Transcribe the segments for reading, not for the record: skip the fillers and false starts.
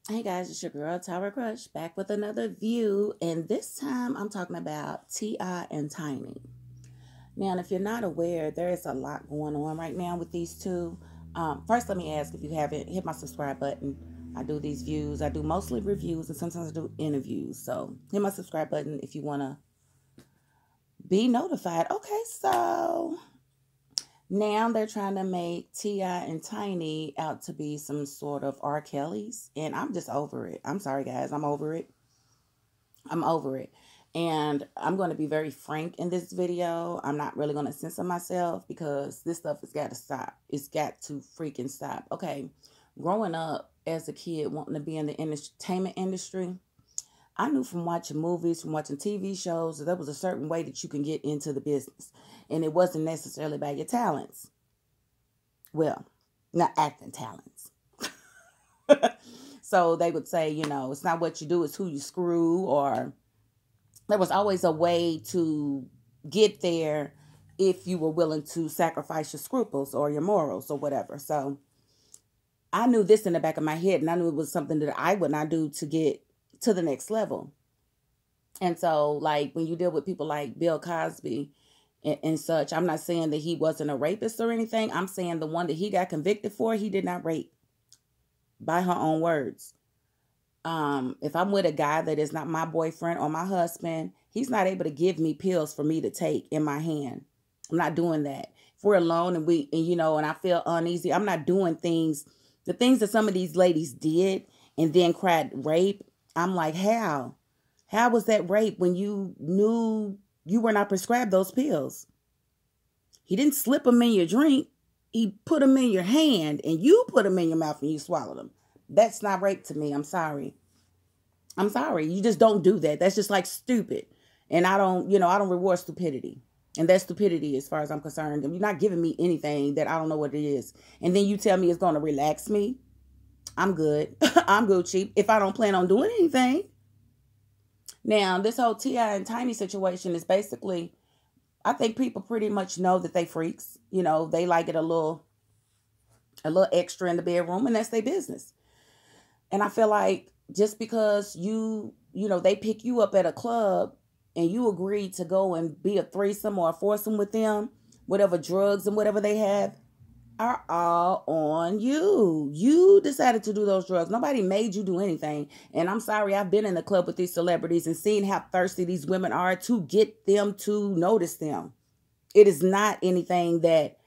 Hey guys, it's your girl Tower Crush back with another view, and this time I'm talking about T.I. and Tiny. Now, if you're not aware, there is a lot going on right now with these two. First, let me ask if you haven't hit my subscribe button. I do these views. I do mostly reviews and sometimes I do interviews. So hit my subscribe button if you want to be notified. Okay, so now they're trying to make T.I. and Tiny out to be some sort of R. Kelly's, and I'm just over it. I'm sorry, guys. I'm over it. I'm over it. And I'm going to be very frank in this video. I'm not really going to censor myself because this stuff has got to stop. It's got to freaking stop. Okay, growing up as a kid wanting to be in the entertainment industry, I knew from watching movies, from watching TV shows, that there was a certain way that you can get into the business. And it wasn't necessarily by your talents. Well, not acting talents. So they would say, it's not what you do, it's who you screw. Or there was always a way to get there if you were willing to sacrifice your scruples or your morals or whatever. So I knew this in the back of my head, and I knew it was something that I would not do to get to the next level. And so, like, when you deal with people like Bill Cosby and such, I'm not saying that he wasn't a rapist or anything. I'm saying the one that he got convicted for, he did not rape, by her own words. If I'm with a guy that is not my boyfriend or my husband, he's not able to give me pills for me to take in my hand. I'm not doing that. If we're alone and I feel uneasy, I'm not doing the things that some of these ladies did and then cried rape. I'm like, how? How was that rape when you knew you were not prescribed those pills? He didn't slip them in your drink. He put them in your hand and you put them in your mouth and you swallowed them. That's not rape to me. I'm sorry. I'm sorry. You just don't do that. That's just like stupid. And I don't reward stupidity. And that's stupidity as far as I'm concerned. You're not giving me anything that I don't know what it is. And then you tell me it's going to relax me. I'm good. I'm Gucci if I don't plan on doing anything. Now, this whole T.I. and Tiny situation is basically, I think people pretty much know that they freaks. They like it a little extra in the bedroom, and that's their business. And I feel like just because they pick you up at a club and you agree to go and be a threesome or a foursome with them, whatever drugs and whatever they have are all on you. You decided to do those drugs. Nobody made you do anything. And I'm sorry, I've been in the club with these celebrities and seen how thirsty these women are to get them to notice them. It is not anything that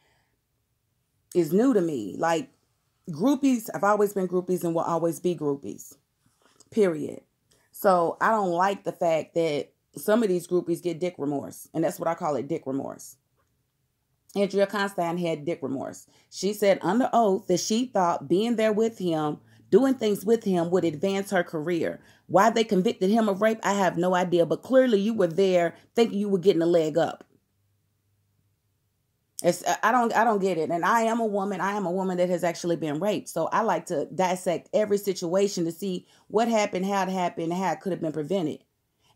is new to me. Like, groupies, I've always been groupies and will always be groupies. Period. So I don't like the fact that some of these groupies get dick remorse. And that's what I call it, dick remorse. Andrea Constein had dick remorse. She said under oath that she thought being there with him, doing things with him would advance her career. Why they convicted him of rape, I have no idea. But clearly you were there thinking you were getting a leg up. I don't get it. And I am a woman. I am a woman that has actually been raped. So I like to dissect every situation to see what happened, how it happened, and how it could have been prevented.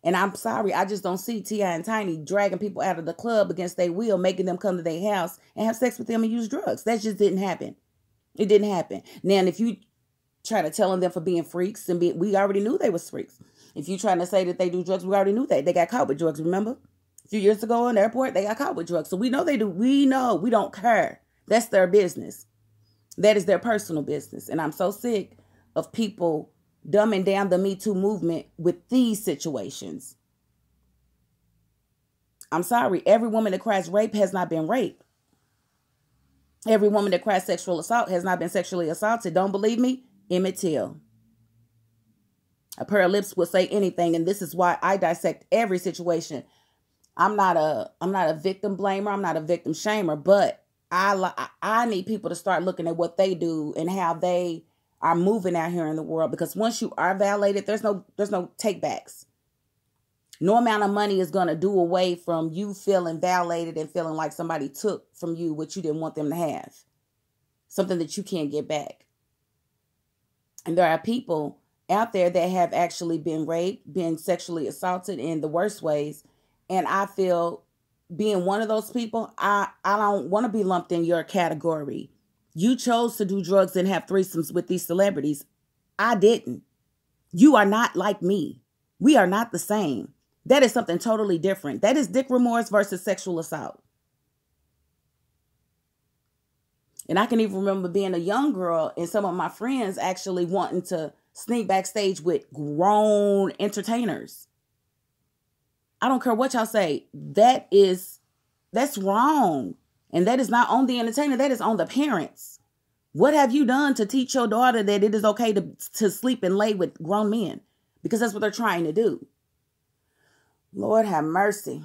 And I'm sorry, I just don't see T.I. and Tiny dragging people out of the club against their will, making them come to their house and have sex with them and use drugs. That just didn't happen. It didn't happen. Now, and if you try to tell them for being freaks, we already knew they was freaks. If you trying to say that they do drugs, we already knew that. They got caught with drugs, remember? A few years ago in the airport, they got caught with drugs. So we know they do. We know. We don't care. That's their business. That is their personal business. And I'm so sick of people dumbing down the METOO movement with these situations. I'm sorry. Every woman that cries rape has not been raped. Every woman that cries sexual assault has not been sexually assaulted. Don't believe me? Emmett Till. A pair of lips will say anything. And this is why I dissect every situation. I'm not a victim blamer. I'm not a victim shamer, but I need people to start looking at what they do and how they are moving out here in the world. Because once you are violated, there's no takebacks. No amount of money is going to do away from you feeling violated and feeling like somebody took from you what you didn't want them to have. Something that you can't get back. And there are people out there that have actually been raped, been sexually assaulted in the worst ways. And I feel being one of those people, I don't want to be lumped in your category. You chose to do drugs and have threesomes with these celebrities. I didn't. You are not like me. We are not the same. That is something totally different. That is Dyck remorse versus sexual assault. And I can even remember being a young girl and some of my friends actually wanting to sneak backstage with grown entertainers. I don't care what y'all say. That's wrong. And that is not on the entertainer. That is on the parents. What have you done to teach your daughter that it is okay to sleep and lay with grown men? Because that's what they're trying to do. Lord have mercy.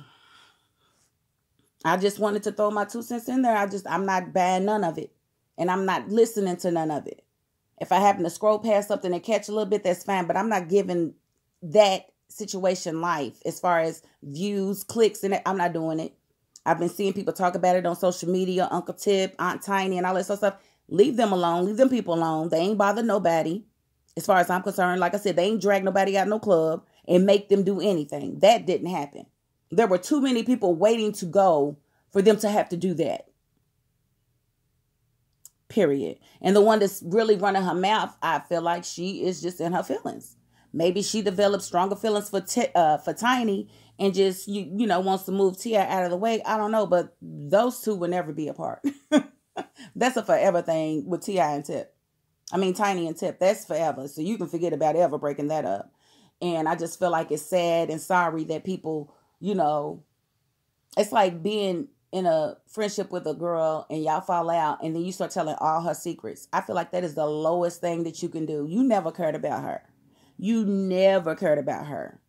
I just wanted to throw my 2 cents in there. I'm not buying none of it. And I'm not listening to none of it. If I happen to scroll past something and catch a little bit, that's fine. But I'm not giving that situation life as far as views, clicks, and I'm not doing it. I've been seeing people talk about it on social media, Uncle Tip, Aunt Tiny, and all that sort of stuff. Leave them alone. Leave them people alone. They ain't bother nobody. As far as I'm concerned, like I said, they ain't drag nobody out no club and make them do anything. That didn't happen. There were too many people waiting to go for them to have to do that. Period. And the one that's really running her mouth, I feel like she is just in her feelings. Maybe she developed stronger feelings for Tiny and just, wants to move Tia out of the way. I don't know, but those two will never be apart. That's a forever thing with T.I. and Tip. I mean, Tiny and Tip. That's forever. So you can forget about ever breaking that up. And I just feel like it's sad and sorry that people, it's like being in a friendship with a girl and y'all fall out and then you start telling all her secrets. I feel like that is the lowest thing that you can do. You never cared about her. You never cared about her.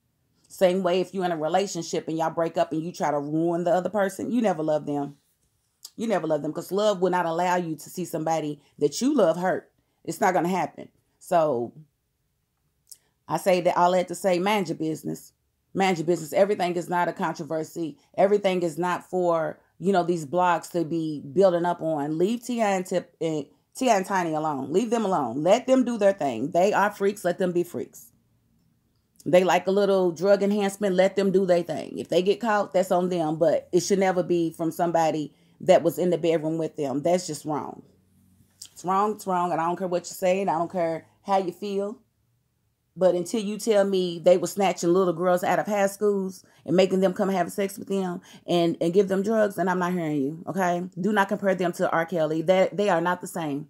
Same way if you're in a relationship and y'all break up and you try to ruin the other person, you never love them. You never love them because love will not allow you to see somebody that you love hurt. It's not going to happen. So I say that all I had to say, mind your business. Mind your business. Everything is not a controversy. Everything is not for, these blogs to be building up on. Leave T.I. and Tiny alone. Leave them alone. Let them do their thing. They are freaks. Let them be freaks. They like a little drug enhancement. Let them do their thing. If they get caught, that's on them. But it should never be from somebody that was in the bedroom with them. That's just wrong. It's wrong. It's wrong. And I don't care what you say. And I don't care how you feel. But until you tell me they were snatching little girls out of high schools and making them come have sex with them and give them drugs, then I'm not hearing you, okay? Do not compare them to R. Kelly. They are not the same.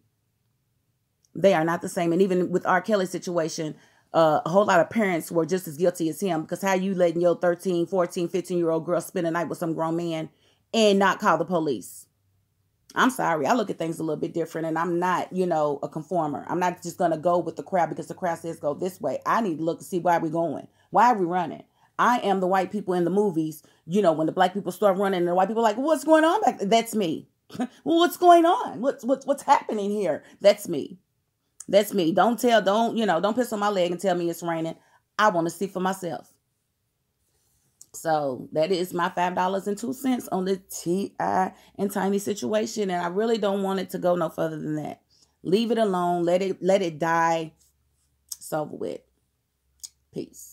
They are not the same. And even with R. Kelly's situation, a whole lot of parents were just as guilty as him because how you letting your 13, 14, 15-year-old girl spend a night with some grown man and not call the police? I'm sorry. I look at things a little bit different and I'm not, a conformer. I'm not just going to go with the crowd because the crowd says go this way. I need to look and see why we're going. Why are we running? I am the white people in the movies. When the black people start running and the white people are like, what's going on back there? That's me. Well, what's going on? What's happening here? That's me. That's me. Don't piss on my leg and tell me it's raining. I want to see for myself. So that is my $5.02 on the T.I. and Tiny situation. And I really don't want it to go no further than that. Leave it alone. Let it die. It's over with. Peace.